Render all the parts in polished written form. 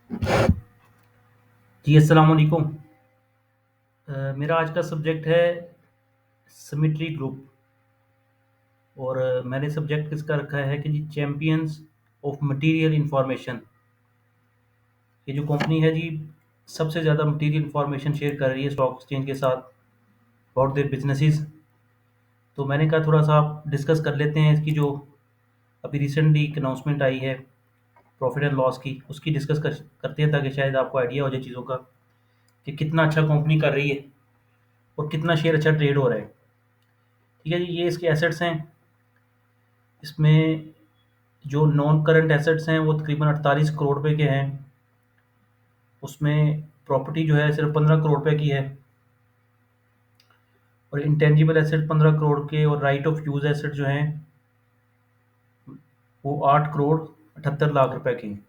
जी, अस्सलाम वालेकुम। मेरा आज का सब्जेक्ट है सिमेट्री ग्रुप और मैंने सब्जेक्ट किसका रखा है कि जी चैंपियंस ऑफ मटेरियल इंफॉर्मेशन। ये जो कंपनी है जी सबसे ज़्यादा मटेरियल इंफॉर्मेशन शेयर कर रही है स्टॉक एक्सचेंज के साथ अबाउट देयर बिजनेसेस। तो मैंने कहा थोड़ा सा आप डिस्कस कर लेते हैं इसकी जो अभी रिसेंटली एक अनाउंसमेंट आई है प्रॉफिट एंड लॉस की, उसकी करते हैं ताकि शायद आपको आइडिया हो जाए चीज़ों का कि कितना अच्छा कंपनी कर रही है और कितना शेयर अच्छा ट्रेड हो रहा है। ठीक है जी, ये इसके एसेट्स हैं। इसमें जो नॉन करंट एसेट्स हैं वो तकरीबन 48 करोड़ रुपए के हैं। उसमें प्रॉपर्टी जो है सिर्फ 15 करोड़ रुपए की है और इंटेंजिबल एसेट 15 करोड़ के और राइट ऑफ यूज़ एसेट जो हैं वो 8 करोड़ 78 लाख रुपए के हैं।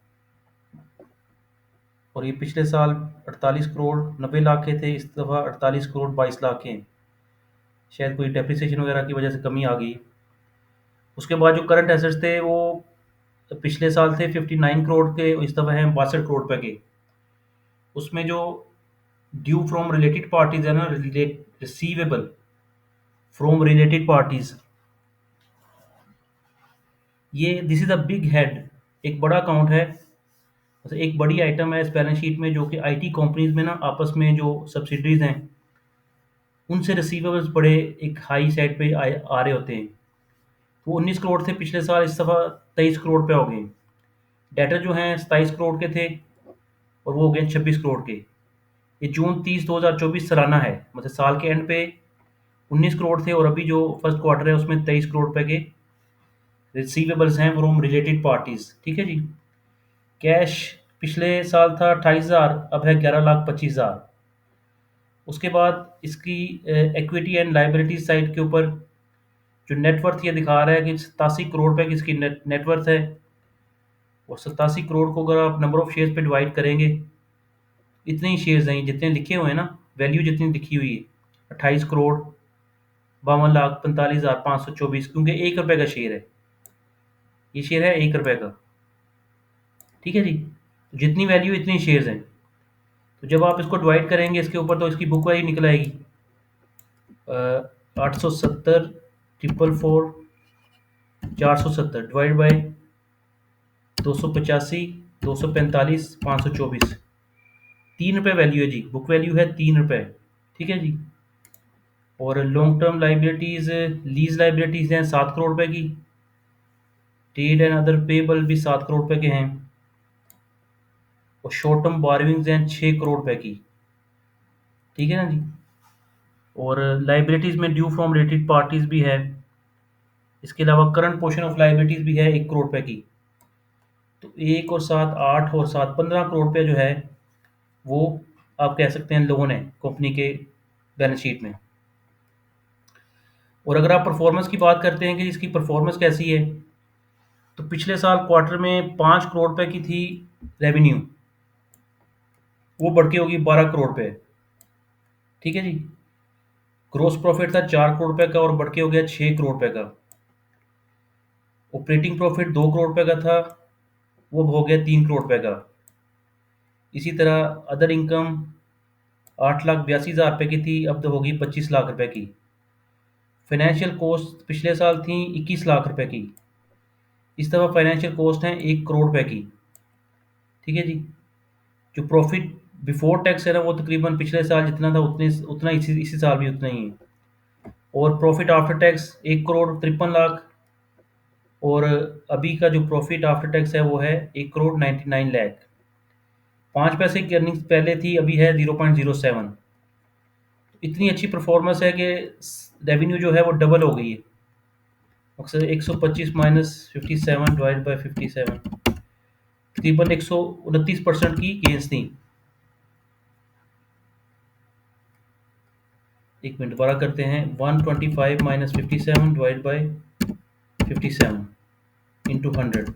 और ये पिछले साल 48 करोड़ 90 लाख के थे, इस दफ़ा 48 करोड़ 22 लाख के हैं। शायद कोई डेप्रिसिएशन वगैरह की वजह से कमी आ गई। उसके बाद जो करंट एसेट्स थे वो पिछले साल थे 59 करोड़ के, इस दफ़ा हैं 62 करोड़ रुपए के। उसमें जो ड्यू फ्रॉम रिलेटेड पार्टीज है ना, रिसीवेबल फ्रॉम रिलेटेड पार्टीज, ये this is a big head, एक बड़ा अकाउंट है। मतलब एक बड़ी आइटम है इस बैलेंस शीट में जो कि आईटी कंपनीज में ना आपस में जो सब्सिडरीज हैं उनसे रिसीवेबल्स बड़े एक हाई साइड पे आ रहे होते हैं। तो 19 करोड़ थे पिछले साल, इस दफ़ा 23 करोड़ पे हो गए। डेटर जो हैं 27 करोड़ के थे और वो हो गए 26 करोड़ के। ये जून 30 2024 सालाना है, मतलब साल के एंड पे 19 करोड़ थे और अभी जो फर्स्ट क्वार्टर है उसमें 23 करोड़ रुपए के रिसीवेबल्स हैं फ्रॉम रिलेटेड पार्टीज। ठीक है जी। कैश पिछले साल था 28,000, अब है 11,25,000। उसके बाद इसकी इक्विटी एंड लाइबिलिटी साइड के ऊपर जो नेटवर्थ ये दिखा रहा है कि 87 करोड़ रुपए की इसकी नेटवर्थ है। और 87 करोड़ को अगर आप नंबर ऑफ शेयर्स पे डिवाइड करेंगे, इतने ही शेयर्स हैं जितने लिखे हुए हैं ना, वैल्यू जितनी लिखी हुई है 28 करोड़ 52,45,524, क्योंकि 1 रुपए का शेयर है। ये शेयर है 1 रुपए का। ठीक है जी। तो जितनी वैल्यू इतनी शेयर्स हैं। तो जब आप इसको डिवाइड करेंगे इसके ऊपर तो इसकी बुक वैल्यू निकल आएगी 870 444 470 डिवाइड बाई 285 245 524। 3 रुपये वैल्यू है जी, बुक वैल्यू है 3 रुपये। ठीक है जी। और long term liabilities, lease liabilities हैं 7 करोड़ रुपए की। ट्रेड एंड अदर पेबल भी 7 करोड़ रुपए के हैं। और शॉर्ट टर्म बारविंग्स हैं 6 करोड़ रुपए की। ठीक है ना जी। और लाइबिलिटीज़ में ड्यू फ्रॉम रिलेटेड पार्टीज भी है। इसके अलावा करंट पोर्शन ऑफ लाइबिलिटीज़ भी है 1 करोड़ रुपए की। तो 1 और 7 8 और 7 15 करोड़ रुपये जो है वो आप कह सकते हैं लोन है कंपनी के बैलेंस शीट में। और अगर आप परफॉर्मेंस की बात करते हैं कि इसकी परफॉर्मेंस कैसी है, तो पिछले साल क्वार्टर में 5 करोड़ रुपए की थी रेवेन्यू, वो बढ़ के होगी 12 करोड़ रुपए। ठीक है जी। ग्रोस प्रॉफिट था 4 करोड़ रुपए का और बढ़ के हो गया 6 करोड़ रुपए का। ऑपरेटिंग प्रॉफिट 2 करोड़ रुपए का था, वो अब हो गया 3 करोड़ रुपए का। इसी तरह अदर इनकम 8,82,000 रुपए की थी, अब तो होगी 25 लाख रुपए की। फाइनेंशियल कॉस्ट पिछले साल थी 21 लाख रुपए की, इस दफ़ा फाइनेंशियल कॉस्ट हैं 1 करोड़ रुपए की। ठीक है जी। जो प्रॉफिट बिफोर टैक्स है ना वो तकरीबन पिछले साल जितना था उतना इसी साल भी उतना ही है। और profit after tax 1 crore 53 lakh. और अभी का जो प्रॉफिट आफ्टर टैक्स है वो है 1 करोड़ 99 लाख। 5 पैसे की अर्निंग्स पहले थी, अभी है 0.07। इतनी अच्छी परफॉर्मेंस है कि रेवेन्यू जो है वो डबल हो गई है। अक्सर 125 माइनस 57 डिवाइड बाई 57, तकरीबन 129% की गेंस थी। एक मिनट दोबारा करते हैं, 125 minus 57 divide by 57 into 100,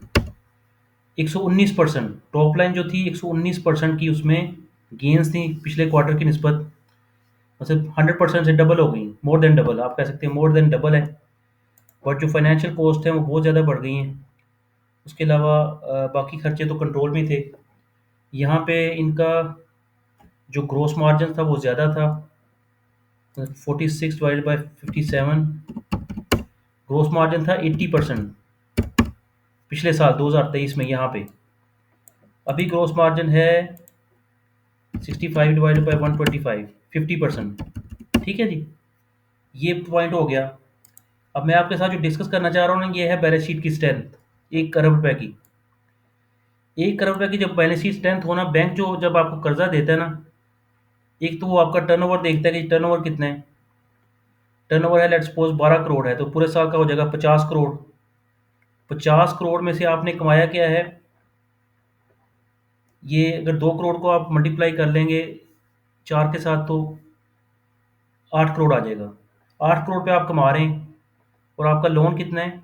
119%। Top line जो थी 119% की उसमें गेंस थी पिछले क्वार्टर की निस्बत। मतलब 100% से डबल हो गई, मोर देन डबल आप कह सकते हैं, मोर देन डबल है। बट जो फाइनेंशियल कॉस्ट है वो बहुत ज़्यादा बढ़ गई हैं। उसके अलावा बाकी खर्चे तो कंट्रोल में थे। यहाँ पे इनका जो ग्रॉस मार्जिन था वो ज़्यादा था, 46 डिवाइडेड बाय 57, ग्रॉस मार्जिन था 80% पिछले साल 2023 में यहाँ पे। अभी ग्रॉस मार्जिन है 65 डिवाइडेड बाय 125, 50%। ठीक है जी, ये पॉइंट हो गया। अब मैं आपके साथ जो डिस्कस करना चाह रहा हूँ ना, ये है बैलेंस शीट की स्ट्रेंथ 1 करोड़ रुपए की। 1 करोड़ रुपए की जब बैलेंस शीट स्ट्रेंथ होना, बैंक जो जब आपको कर्जा देता है ना, एक तो वो आपका टर्नओवर देखता है कि टर्नओवर कितना है। टर्नओवर है लेट्स सपोज 12 करोड़ है, तो पूरे साल का हो जाएगा 50 करोड़। 50 करोड़ में से आपने कमाया क्या है, ये अगर 2 करोड़ को आप मल्टीप्लाई कर लेंगे 4 के साथ तो 8 करोड़ आ जाएगा। 8 करोड़ पे आप कमा रहे हैं, और आपका लोन कितना है,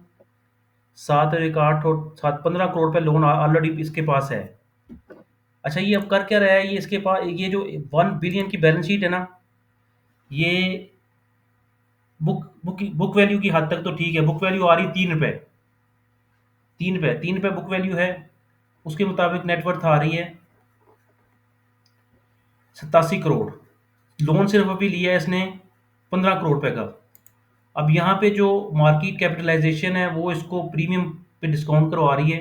7 और 1 8 और 7 15 करोड़ पे लोन ऑलरेडी इसके पास है। अच्छा, ये अब कर क्या रहा है, ये इसके पास ये जो 1 बिलियन की बैलेंस शीट है ना, ये बुक वैल्यू की हद तक तो ठीक है। बुक वैल्यू आ रही है 3 रुपये, 3 रुपये, 3 रुपये बुक वैल्यू है। उसके मुताबिक नेटवर्थ आ रही है 87 करोड़। लोन सिर्फ अभी लिया है इसने 15 करोड़ रुपए का। अब यहाँ पे जो मार्केट कैपिटलाइजेशन है वो इसको प्रीमियम पे डिस्काउंट करवा रही है।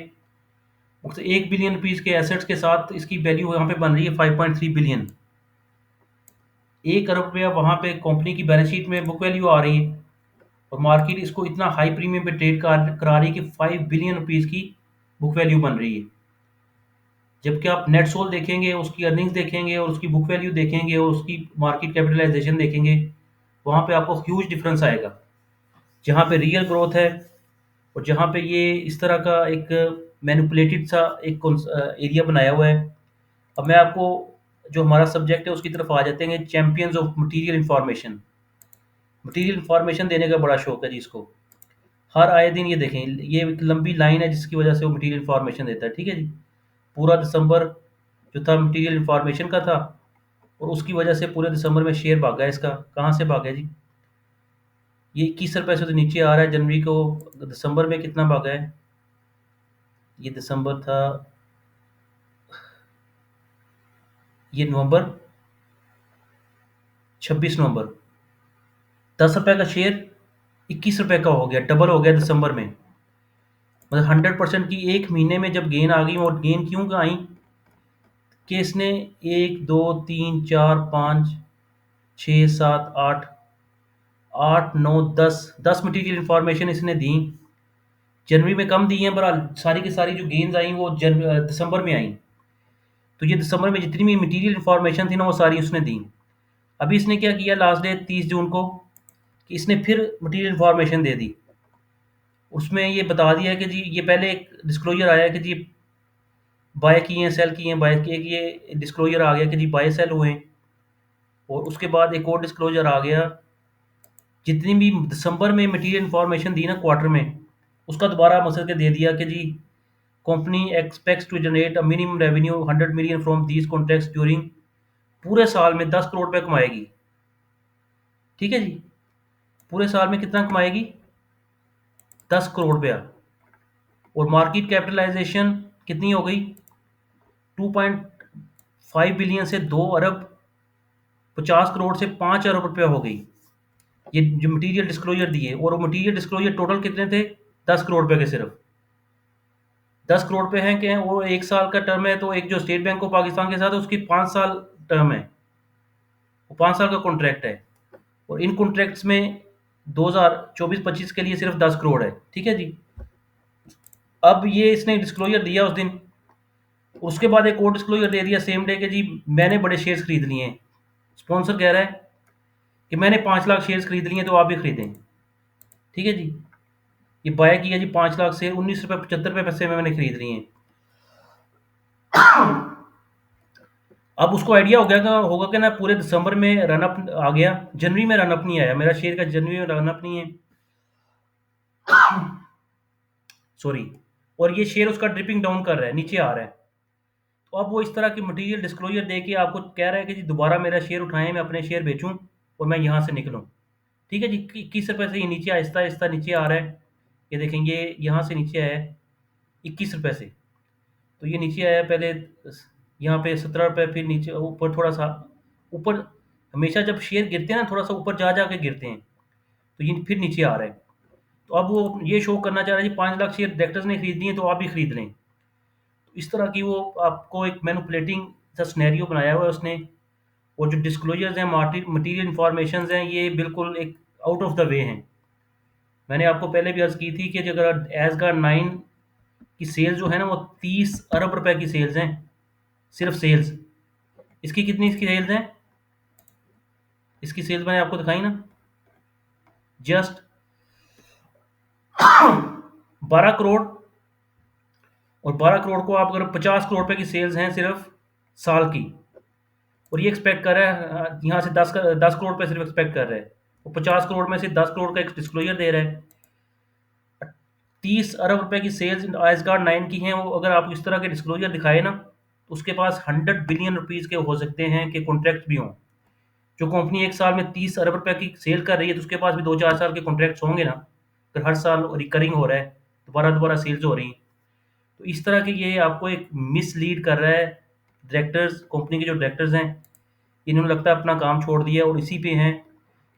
1 बिलियन रुपीज़ के एसेट्स के साथ इसकी वैल्यू यहाँ पे बन रही है 5.3 बिलियन। 1 अरब रुपया वहाँ पे कंपनी की बैलेंस शीट में बुक वैल्यू आ रही है, और मार्केट इसको इतना हाई प्रीमियम पे ट्रेड करा रही है कि 5 बिलियन रुपीज़ की बुक वैल्यू बन रही है। जबकि आप नेट सोल देखेंगे, उसकी अर्निंग्स देखेंगे और उसकी बुक वैल्यू देखेंगे और उसकी मार्केट कैपिटलाइजेशन देखेंगे, वहाँ पे आपको ह्यूज डिफरेंस आएगा। जहाँ पे रियल ग्रोथ है और जहाँ पे ये इस तरह का एक मैनिपुलेटेड सा एक एरिया बनाया हुआ है। अब मैं आपको जो हमारा सब्जेक्ट है उसकी तरफ आ जाते हैं, champions of material information. Material information देने का बड़ा शौक है जी इसको। हर आए दिन ये देखें, ये एक लंबी लाइन है जिसकी वजह से वो मटेरियल इंफॉर्मेशन देता है। ठीक है जी, पूरा दिसंबर जो था मटेरियल इंफॉर्मेशन का था, और उसकी वजह से पूरे दिसंबर में शेयर भागा है इसका। कहाँ से भागा है जी, ये 21 रुपये से तो नीचे आ रहा है जनवरी को। दिसंबर में कितना भागा है, ये दिसंबर था, ये नवंबर, 26 नवंबर, 10 रुपये का शेयर 21 रुपये का हो गया, डबल हो गया दिसंबर में। मतलब 100% की एक महीने में जब गेन आ गई। और गेन क्यों आई कि इसने 1 2 3 4 5 6 7 8 8 9 10 मटेरियल इंफॉर्मेशन इसने दी। जनवरी में कम दी हैं, पर सारी की सारी जो गेन्स आई वो दिसंबर में आई। तो ये दिसंबर में जितनी भी मटेरियल इंफॉर्मेशन थी ना वो सारी उसने दी। अभी इसने क्या किया लास्ट डे 30 जून को, कि इसने फिर मटेरियल इंफॉर्मेशन दे दी। उसमें ये बता दिया कि जी, ये पहले एक डिस्क्लोजर आया कि जी बाय किए हैं, सेल किए हैं, बाय किए, ये डिस्क्लोजर आ गया कि जी बाय सेल हुए हैं। और उसके बाद एक और डिस्क्लोजर आ गया, जितनी भी दिसंबर में मटेरियल इंफॉर्मेशन दी ना क्वार्टर में, उसका दोबारा मसल के दे दिया कि जी company expects to generate a minimum revenue 100 million from these contracts during, पूरे साल में 10 करोड़ रुपए कमाएगी। ठीक है जी, पूरे साल में कितना कमाएगी, 10 करोड़ रुपया। और मार्केट कैपिटलाइजेशन कितनी हो गई, 2.5 बिलियन से 2 अरब, 50 करोड़ से 5 अरब रुपया हो गई। ये जो मटेरियल डिस्क्लोजर दिए, और वो मटेरियल डिस्क्लोजर टोटल कितने थे, 10 करोड़ रुपए के सिर्फ। 10 करोड़ पे हैं कि वो 1 साल का टर्म है, तो एक जो स्टेट बैंक ऑफ पाकिस्तान के साथ है उसकी 5 साल टर्म है, वो 5 साल का कॉन्ट्रैक्ट है। और इन कॉन्ट्रैक्ट्स में 2024-25 के लिए सिर्फ 10 करोड़ है। ठीक है जी, अब ये इसने डिस्क्लोजर दिया उस दिन, उसके बाद एक और डिस्क्लोजर दे दिया सेम डे के जी मैंने बड़े शेयर्स खरीद लिए हैं। स्पॉन्सर कह रहा है कि मैंने 5 लाख शेयर्स खरीद लिए हैं, तो आप भी खरीदें। ठीक है जी, ये बाय किया जी 5 लाख शेयर, 19 रुपये 75 पैसे में मैंने खरीद लिए हैं। अब उसको आइडिया हो गया कि होगा कि ना पूरे दिसंबर में रनअप आ गया, जनवरी में रनअप नहीं आया, मेरा शेयर का जनवरी में रनअप नहीं है, सॉरी। और ये शेयर उसका ड्रिपिंग डाउन कर रहा है, नीचे आ रहा है। तो अब वो इस तरह की मटेरियल डिस्क्लोजर दे के आपको कह रहा है कि जी दोबारा मेरा शेयर उठाएं, मैं अपने शेयर बेचूं और मैं यहाँ से निकलूं। ठीक है जी, 21 रुपये से ये नीचे आहिस्ता आहिस्ता नीचे आ रहा है। ये देखेंगे यहाँ से नीचे आया है 21 रुपये से, तो ये नीचे आया पहले यहाँ पे 17 रुपये, फिर नीचे ऊपर थोड़ा सा ऊपर। हमेशा जब शेयर गिरते हैं ना, थोड़ा सा ऊपर जा जा के गिरते हैं, तो ये फिर नीचे आ रहा है। तो अब वो ये शो करना चाह रहा है जी 5 लाख शेयर डायरेक्टर्स ने खरीद लिए, तो आप भी खरीद लें। तो इस तरह की वो आपको एक मैनिपुलेटिंग सा सिनेरियो बनाया हुआ है उसने। और जो डिस्क्लोजर्स हैं, मटीरियल इंफॉर्मेशन हैं, ये बिल्कुल एक आउट ऑफ द वे हैं। मैंने आपको पहले भी अर्ज़ की थी कि अगर एज का 9 की सेल्स जो है ना, वो 30 अरब रुपए की सेल्स हैं, सिर्फ सेल्स। इसकी कितनी इसकी सेल्स हैं? इसकी सेल्स मैंने आपको दिखाई ना, जस्ट 12 करोड़। और 12 करोड़ को आप अगर 50 करोड़ रुपए की सेल्स हैं सिर्फ साल की, और ये एक्सपेक्ट कर रहा है यहाँ से 10 करोड़ रुपए सिर्फ एक्सपेक्ट कर रहा है। वो 50 करोड़ में से 10 करोड़ का एक डिस्क्लोजर दे रहा है। 30 अरब रुपए की सेल्स एज गार्ड 9 की हैं। वो अगर आप इस तरह के डिस्क्लोजर दिखाए ना, तो उसके पास 100 बिलियन रुपीज़ के हो सकते हैं कि कॉन्ट्रैक्ट भी हों। जो कंपनी एक साल में 30 अरब रुपए की सेल कर रही है, तो उसके पास भी 2-4 साल के कॉन्ट्रैक्ट्स होंगे ना। अगर हर साल रिकरिंग हो रहा है, दोबारा दोबारा सेल्स हो रही हैं, तो इस तरह के ये आपको एक मिसलीड कर रहा है। डायरेक्टर्स, कंपनी के जो डायरेक्टर्स हैं, इन्होंने लगता है अपना काम छोड़ दिया और इसी पे हैं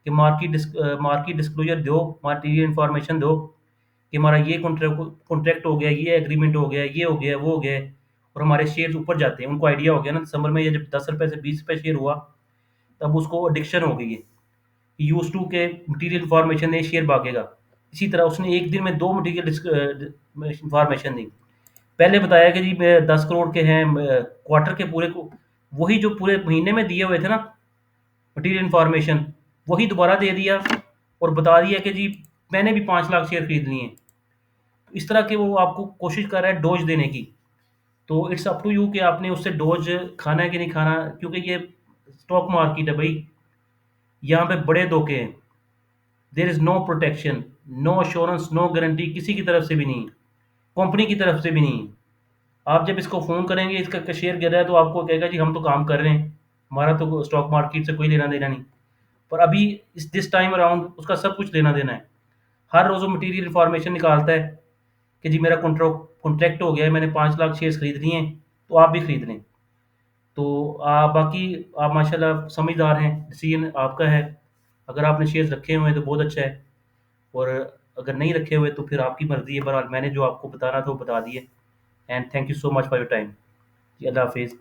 कि मार्केट डिस्क्लोजर दो, मटेरियल इन्फॉर्मेशन दो कि हमारा ये कॉन्ट्रैक्ट हो गया, ये एग्रीमेंट हो गया, ये हो गया, वो हो गया है, और हमारे शेयर्स ऊपर जाते हैं। उनको आइडिया हो गया ना दिसंबर में, ये जब 10 रुपये से 20 रुपये शेयर हुआ, तब उसको एडिक्शन हो गई है। यूज टू के मटेरियल इन्फॉर्मेशन दे, शेयर भागेगा। इसी तरह उसने एक दिन में 2 मटेरियल इन्फॉर्मेशन दी। पहले बताया कि जी 10 करोड़ के हैं, क्वार्टर के पूरे को, वही जो पूरे महीने में दिए हुए थे ना मटेरियल इन्फॉर्मेशन, वही दोबारा दे दिया और बता दिया कि जी मैंने भी 5 लाख शेयर खरीद लिए हैं। तो इस तरह के वो आपको कोशिश कर रहा है डोज देने की। तो इट्स अप टू यू कि आपने उससे डोज खाना है कि नहीं खाना, क्योंकि ये स्टॉक मार्केट है भाई। यहाँ पे बड़े धोखे हैं। There is no protection, no assurance, no guarantee किसी की तरफ से भी नहीं, कंपनी की तरफ से भी नहीं। आप जब इसको फ़ोन करेंगे, इसका शेयर गिर रहा है, तो आपको कहेगा जी हम तो काम कर रहे हैं, हमारा तो स्टॉक मार्केट से कोई लेना देना नहीं। पर अभी इस दिस टाइम अराउंड उसका सब कुछ लेना देना है। हर रोज़ वो मटेरियल इन्फॉर्मेशन निकालता है कि जी मेरा कॉन्ट्रैक्ट हो गया है, मैंने 5 लाख शेयर्स खरीद लिए हैं, तो आप भी खरीद लें। तो बाकी आप माशाल्लाह समझदार हैं, डिसीजन आपका है। अगर आपने शेयर्स रखे हुए हैं तो बहुत अच्छा है, और अगर नहीं रखे हुए तो फिर आपकी मर्ज़ी है। बहरहाल मैंने जो आपको बताना था वो बता दिए। And thank you so much for your time. जी, अल्लाह हाफ़िज़।